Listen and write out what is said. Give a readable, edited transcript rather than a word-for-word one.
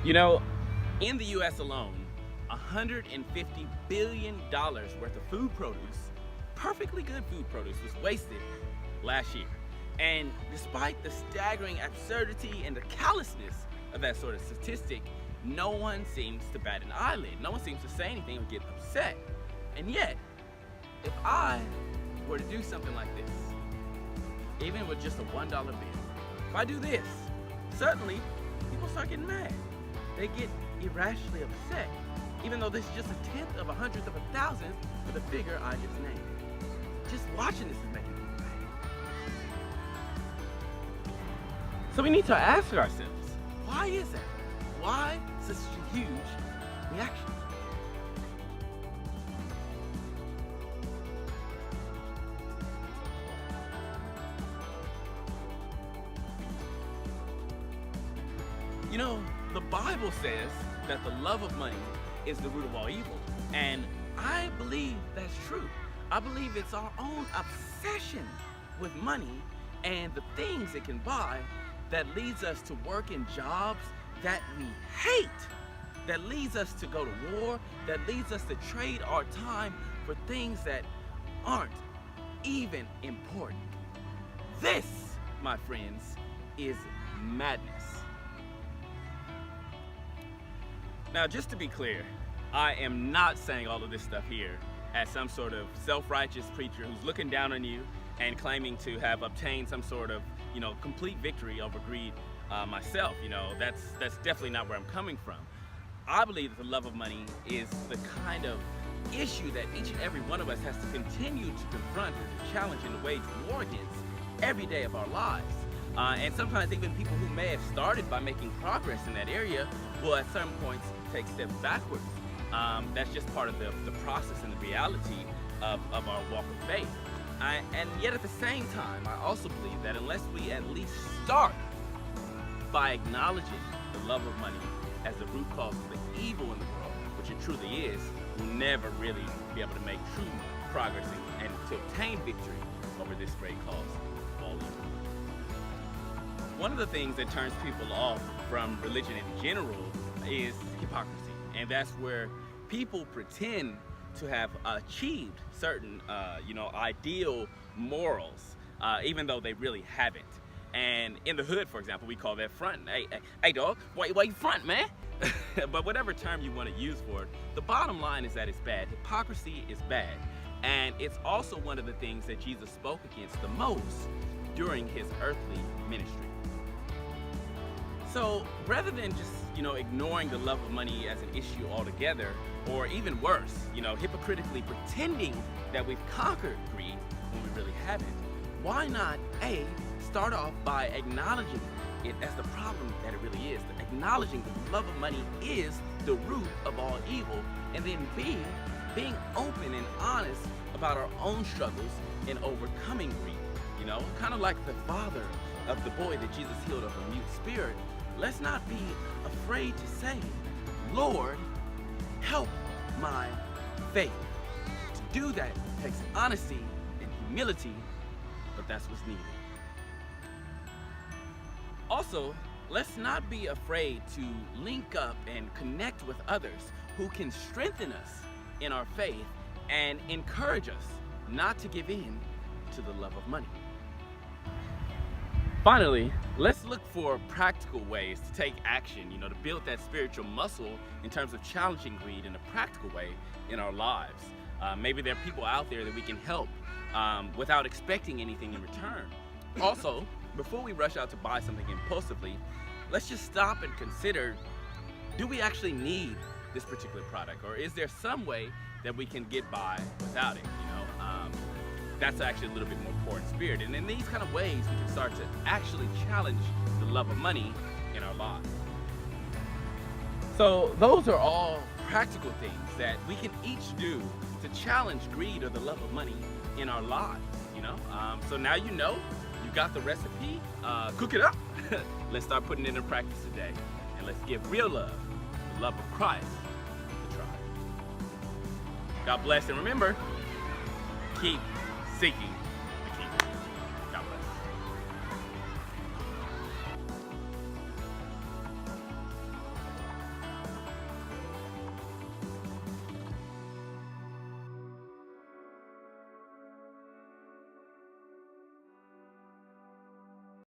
You know, in the US alone, $150 billion worth of food produce, perfectly good food produce, was wasted last year. And despite the staggering absurdity and the callousness of that sort of statistic, no one seems to bat an eyelid. No one seems to say anything or get upset. And yet, if I were to do something like this, even with just a $1 bill, if I do this, suddenly people start getting mad. They get irrationally upset, even though this is just a tenth of a hundredth of a thousandth of the figure I just named. Just watching this is making people mad. So we need to ask ourselves, why is that? Why such a huge reaction? You know, the Bible says that the love of money is the root of all evil. And I believe that's true. I believe it's our own obsession with money and the things it can buy that leads us to work in jobs that we hate, that leads us to go to war, that leads us to trade our time for things that aren't even important. This, my friends, is madness. Now, just to be clear, I am not saying all of this stuff here as some sort of self-righteous preacher who's looking down on you and claiming to have obtained some sort of, complete victory over greed myself. That's definitely not where I'm coming from. I believe that the love of money is the kind of issue that each and every one of us has to continue to confront and to challenge and to wage war against every day of our lives. And sometimes even people who may have started by making progress in that area will at certain points take steps backwards. That's just part of the process and the reality of our walk of faith. And yet at the same time, I also believe that unless we at least start by acknowledging the love of money as the root cause of the evil in the world, which it truly is, we'll never really be able to make true progress and to obtain victory over this great cause of all evil. One of the things that turns people off from religion in general is hypocrisy. And that's where people pretend to have achieved certain, ideal morals, even though they really haven't. And in the hood, for example, we call that fronting. Hey dog, why you front, man? But whatever term you want to use for it, the bottom line is that it's bad. Hypocrisy is bad. And it's also one of the things that Jesus spoke against the most during his earthly ministry. So rather than just, ignoring the love of money as an issue altogether, or even worse, hypocritically pretending that we've conquered greed when we really haven't, why not start off by acknowledging it as the problem that it really is, acknowledging that the love of money is the root of all evil, and then being open and honest about our own struggles in overcoming greed. Kind of like the father of the boy that Jesus healed of a mute spirit. Let's not be afraid to say, Lord, help my faith. To do that takes honesty and humility, but that's what's needed. Also, let's not be afraid to link up and connect with others who can strengthen us in our faith and encourage us not to give in to the love of money. Finally, let's look for practical ways to take action, to build that spiritual muscle in terms of challenging greed in a practical way in our lives. Maybe there are people out there that we can help without expecting anything in return. Also, before we rush out to buy something impulsively, let's just stop and consider, do we actually need this particular product? Or is there some way that we can get by without it? That's actually a little bit more poor in spirit. And in these kind of ways, we can start to actually challenge the love of money in our lives. So those are all practical things that we can each do to challenge greed or the love of money in our lives, So now you got the recipe, cook it up. Let's start putting it into practice today. And let's give real love, the love of Christ, a try. God bless, and remember, keep seeking